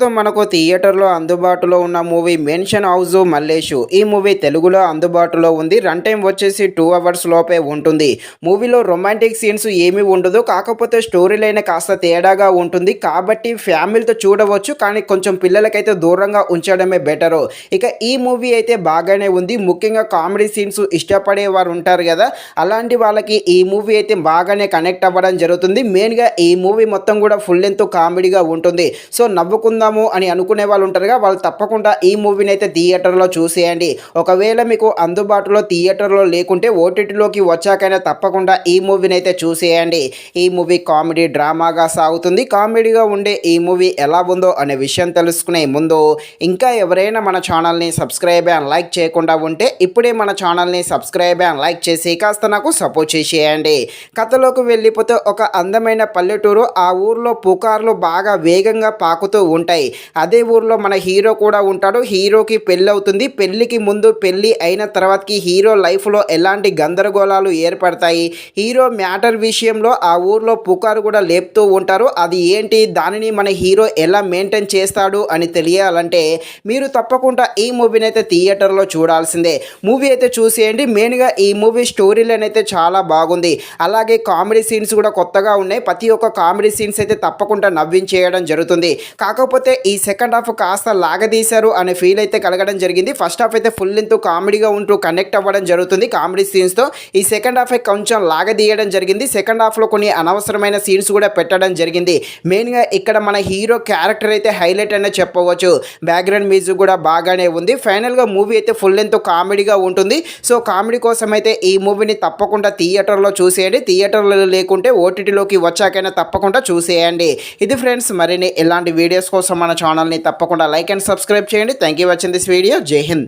ప్రస్తుతం మనకు థియేటర్లో అందుబాటులో ఉన్న మూవీ మెన్షన్ హౌస్ మల్లేషు. ఈ మూవీ తెలుగులో అందుబాటులో ఉంది. రన్ టైం వచ్చేసి 2 అవర్స్ లోపే ఉంటుంది. మూవీలో రొమాంటిక్ సీన్స్ ఏమీ ఉండదు. కాకపోతే స్టోరీ లైన్ కాస్త తేడాగా ఉంటుంది. కాబట్టి ఫ్యామిలీతో చూడవచ్చు. కానీ కొంచెం పిల్లలకైతే దూరంగా ఉంచడమే బెటరు. ఇక ఈ మూవీ అయితే బాగానే ఉంది. ముఖ్యంగా కామెడీ సీన్స్ ఇష్టపడే వారు ఉంటారు కదా, అలాంటి వాళ్ళకి ఈ మూవీ అయితే బాగానే కనెక్ట్ అవ్వడం జరుగుతుంది. మెయిన్గా ఈ మూవీ మొత్తం కూడా ఫుల్ లెంత్ కామెడీగా ఉంటుంది. సో నవ్వుకుందాము అని అనుకునే వాళ్ళు ఉంటారుగా, వాళ్ళు తప్పకుండా ఈ మూవీని అయితే థియేటర్లో చూసేయండి. ఒకవేళ మీకు అందుబాటులో థియేటర్లో లేకుంటే ఓటీటీలోకి వచ్చాకైనా తప్పకుండా ఈ మూవీని అయితే చూసేయండి. ఈ మూవీ కామెడీ డ్రామాగా సాగుతుంది. కామెడీగా ఉండే ఈ మూవీ ఎలా ఉందో అనే విషయం తెలుసుకునే ముందు ఇంకా ఎవరైనా మన ఛానల్ని సబ్స్క్రైబ్ అండ్ లైక్ చేయకుండా ఉంటే ఇప్పుడే మన ఛానల్ని సబ్స్క్రైబ్ అండ్ లైక్ చేసి కాస్త నాకు సపోర్ట్ చేసేయండి. కథలోకి వెళ్ళిపోతే ఒక అందమైన పల్లెటూరు, ఆ ఊర్లో పుకార్లు బాగా వేగంగా పాకుతూ ఉంటాయి. అదే ఊర్లో మన హీరో కూడా ఉంటాడు. హీరోకి పెళ్ళి అవుతుంది. పెళ్ళికి ముందు, పెళ్ళి అయిన తర్వాతకి హీరో లైఫ్లో ఎలాంటి గందరగోళాలు ఏర్పడతాయి, హీరో మ్యాటర్ విషయంలో ఆ ఊర్లో పుకారు కూడా లేపుతూ ఉంటారు. అది ఏంటి, దానిని మన హీరో ఎలా మెయింటైన్ చేస్తాడు అని తెలియాలంటే మీరు తప్పకుండా ఈ మూవీని అయితే థియేటర్లో చూడాల్సిందే. మూవీ అయితే చూసేయండి. మెయిన్గా ఈ మూవీ స్టోరీ లైన్ అయితే చాలా బాగుంది. అలాగే కామెడీ సీన్స్ కూడా కొత్తగా ఉన్నాయి. ప్రతి ఒక్క కామెడీ సీన్స్ అయితే తప్పకుండా నవ్వించేయడం జరుగుతుంది. కాకపోతే ఈ సెకండ్ హాఫ్ కాస్త లాగదీశారు అనే ఫీల్ అయితే కలగడం జరిగింది. ఫస్ట్ హాఫ్ అయితే ఫుల్ లెంత్ కామెడీగా ఉంటూ కనెక్ట్ అవ్వడం జరుగుతుంది కామెడీ సీన్స్తో. ఈ సెకండ్ హాఫ్ కొంచెం లాగదీయడం జరిగింది. సెకండ్ హాఫ్లో కొన్ని అనవసరమైన సీన్స్ కూడా పెట్టడం జరిగింది. మెయిన్గా ఇక్కడ మన హీరో క్యారెక్టర్ అయితే హైలైట్ అనే చెప్పవచ్చు. బ్యాక్గ్రౌండ్ మ్యూజిక్ కూడా బాగానే ఉంది. ఫైనల్గా మూవీ అయితే ఫుల్ లెంత్ కామెడీగా ఉంటుంది. సో కామెడీ కోసం అయితే ఈ మూవీని తప్పకుండా థియేటర్లో చూసేయండి. థియేటర్లో లేకుంటే ఓటీటీలోకి వచ్చాకైనా తప్పకుండా చూసేయండి. ఇది ఫ్రెండ్స్, మరిన్ని ఇలాంటి వీడియోస్ కోసం మన ఛానల్ని తప్పకుండా లైక్ అండ్ సబ్స్క్రైబ్ చేయండి. Thank you watching this video. జై హింద్.